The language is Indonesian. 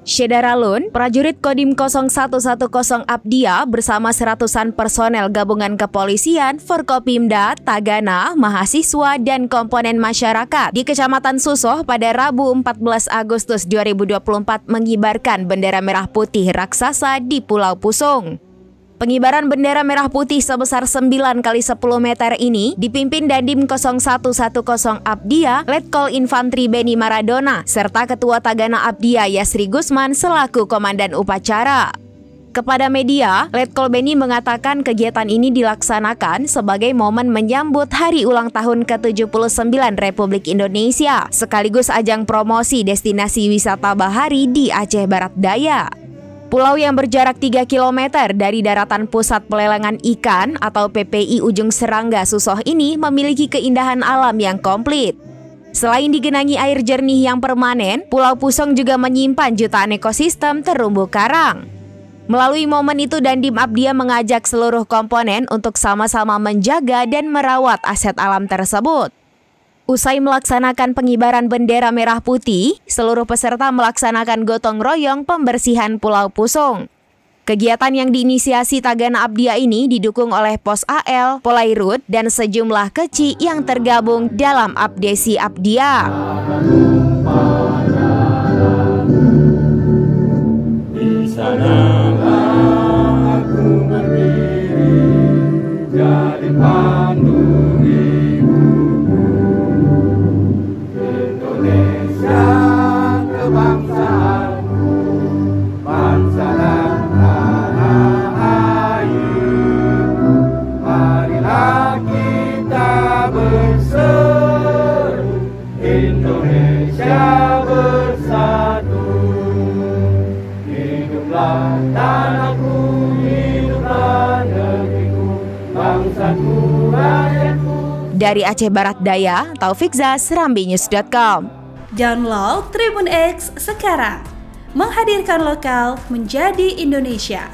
Syedaralun, prajurit Kodim 0110 Abdia bersama seratusan personel gabungan kepolisian, Forkopimda, Tagana, mahasiswa, dan komponen masyarakat di Kecamatan Susoh pada Rabu 14 Agustus 2024 mengibarkan bendera merah putih raksasa di Pulau Pusung. Pengibaran bendera merah putih sebesar 9 kali 10 meter ini dipimpin Dandim 0110 Abdia, Letkol Infantri Beni Maradona, serta Ketua Tagana Abdia Yasri Gusman selaku Komandan Upacara. Kepada media, Letkol Beni mengatakan kegiatan ini dilaksanakan sebagai momen menyambut hari ulang tahun ke-79 Republik Indonesia, sekaligus ajang promosi destinasi wisata bahari di Aceh Barat Daya. Pulau yang berjarak 3 km dari daratan Pusat Pelelangan Ikan atau PPI Ujung Serangga Susoh ini memiliki keindahan alam yang komplit. Selain digenangi air jernih yang permanen, Pulau Pusong juga menyimpan jutaan ekosistem terumbu karang. Melalui momen itu, Dandim Abdia mengajak seluruh komponen untuk sama-sama menjaga dan merawat aset alam tersebut. Usai melaksanakan pengibaran bendera merah putih, seluruh peserta melaksanakan gotong royong pembersihan Pulau Pusong. Kegiatan yang diinisiasi Tagana Abdia ini didukung oleh Pos AL, Polairut, dan sejumlah keci yang tergabung dalam Abdesi Abdia. Di sanalah aku berdiri, jadi pandu ibuku. Indonesia kebangsaanku, bangsa dan tanah airku. Marilah kita berseru, Indonesia bersatu. Hiduplah tanahku, hiduplah negeriku, bangsaku, rakyatku. Dari Aceh Barat Daya, Taufik Zaz, SerambiNews.com. Download Tribun X sekarang, menghadirkan lokal menjadi Indonesia.